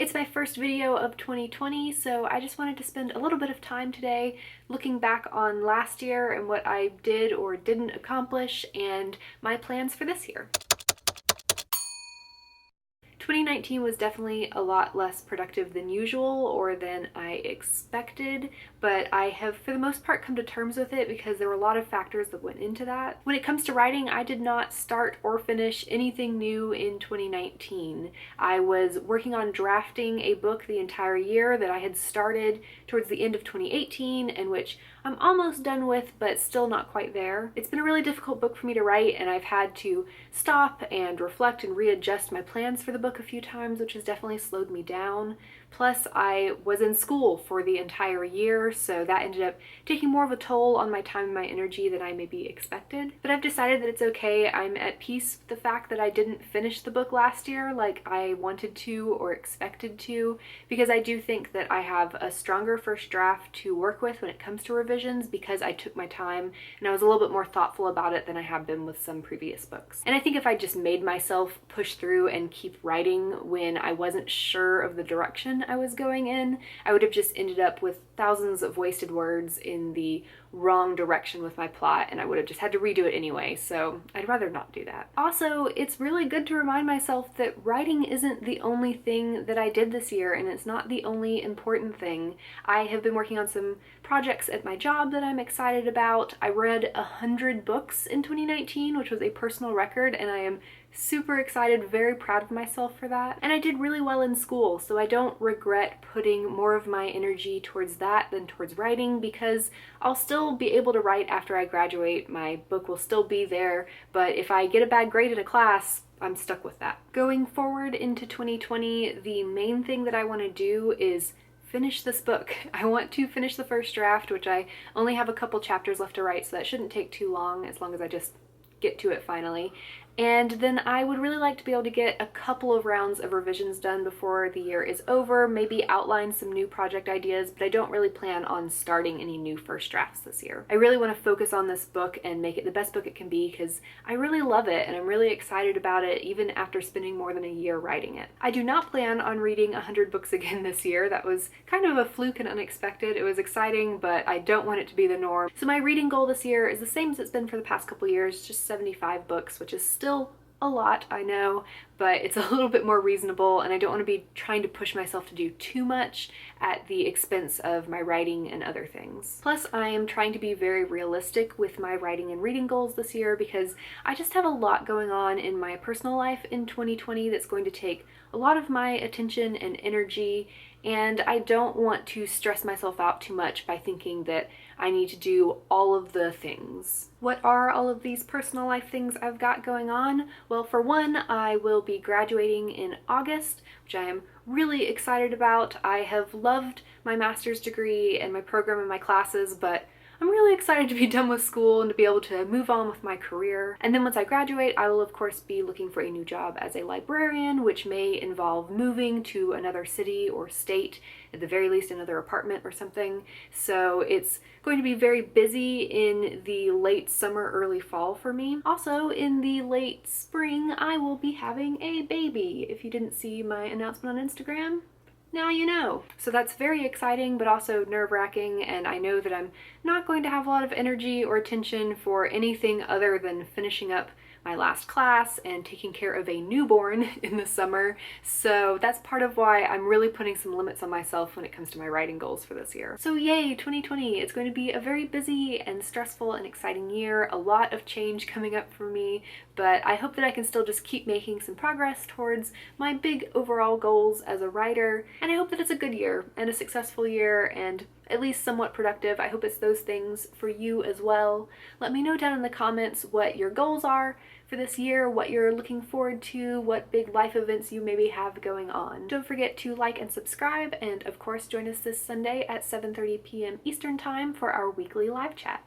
It's my first video of 2020, so I just wanted to spend a little bit of time today looking back on last year and what I did or didn't accomplish and my plans for this year. 2019 was definitely a lot less productive than usual or than I expected, but I have for the most part come to terms with it because there were a lot of factors that went into that. When it comes to writing, I did not start or finish anything new in 2019. I was working on drafting a book the entire year that I had started towards the end of 2018 and which I'm almost done with, but still not quite there. It's been a really difficult book for me to write, and I've had to stop and reflect and readjust my plans for the book a few times, which has definitely slowed me down. Plus, I was in school for the entire year, so that ended up taking more of a toll on my time and my energy than I maybe expected. But I've decided that it's okay. I'm at peace with the fact that I didn't finish the book last year like I wanted to or expected to, because I do think that I have a stronger first draft to work with when it comes to revisions because I took my time and I was a little bit more thoughtful about it than I have been with some previous books. And I think if I just made myself push through and keep writing when I wasn't sure of the direction I was going in, I would have just ended up with thousands of wasted words in the wrong direction with my plot, and I would have just had to redo it anyway, so I'd rather not do that. Also, it's really good to remind myself that writing isn't the only thing that I did this year, and it's not the only important thing. I have been working on some projects at my job that I'm excited about. I read 100 books in 2019, which was a personal record, and I am super excited, very proud of myself for that. And I did really well in school, so I don't regret putting more of my energy towards that than towards writing, because I'll still be able to write after I graduate. My book will still be there, but if I get a bad grade in a class, I'm stuck with that. Going forward into 2020, the main thing that I want to do is finish this book. I want to finish the first draft, which I only have a couple chapters left to write, so that shouldn't take too long as I just get to it finally. And then I would really like to be able to get a couple of rounds of revisions done before the year is over, maybe outline some new project ideas, but I don't really plan on starting any new first drafts this year. I really want to focus on this book and make it the best book it can be because I really love it and I'm really excited about it even after spending more than a year writing it. I do not plan on reading 100 books again this year. That was kind of a fluke and unexpected. It was exciting, but I don't want it to be the norm. So my reading goal this year is the same as it's been for the past couple years, just 75 books, which is still a lot, I know, but it's a little bit more reasonable, and I don't want to be trying to push myself to do too much at the expense of my writing and other things. Plus, I am trying to be very realistic with my writing and reading goals this year because I just have a lot going on in my personal life in 2020 that's going to take a lot of my attention and energy, and I don't want to stress myself out too much by thinking that I need to do all of the things. What are all of these personal life things I've got going on? Well, for one, I will be graduating in August, which I am really excited about. I have loved my master's degree and my program and my classes, but I'm really excited to be done with school and to be able to move on with my career. And then once I graduate, I will of course be looking for a new job as a librarian, which may involve moving to another city or state, at the very least another apartment or something. So it's going to be very busy in the late summer, early fall for me. Also in the late spring, I will be having a baby. If you didn't see my announcement on Instagram, now you know. So that's very exciting, but also nerve-wracking, and I know that I'm not going to have a lot of energy or attention for anything other than finishing up my last class and taking care of a newborn in the summer. So that's part of why I'm really putting some limits on myself when it comes to my writing goals for this year. So yay, 2020. It's going to be a very busy and stressful and exciting year. A lot of change coming up for me, but I hope that I can still just keep making some progress towards my big overall goals as a writer. And I hope that it's a good year and a successful year and at least somewhat productive. I hope it's those things for you as well. Let me know down in the comments what your goals are for this year, what you're looking forward to, what big life events you maybe have going on. Don't forget to like and subscribe, and of course join us this Sunday at 7:30 p.m. Eastern Time for our weekly live chat.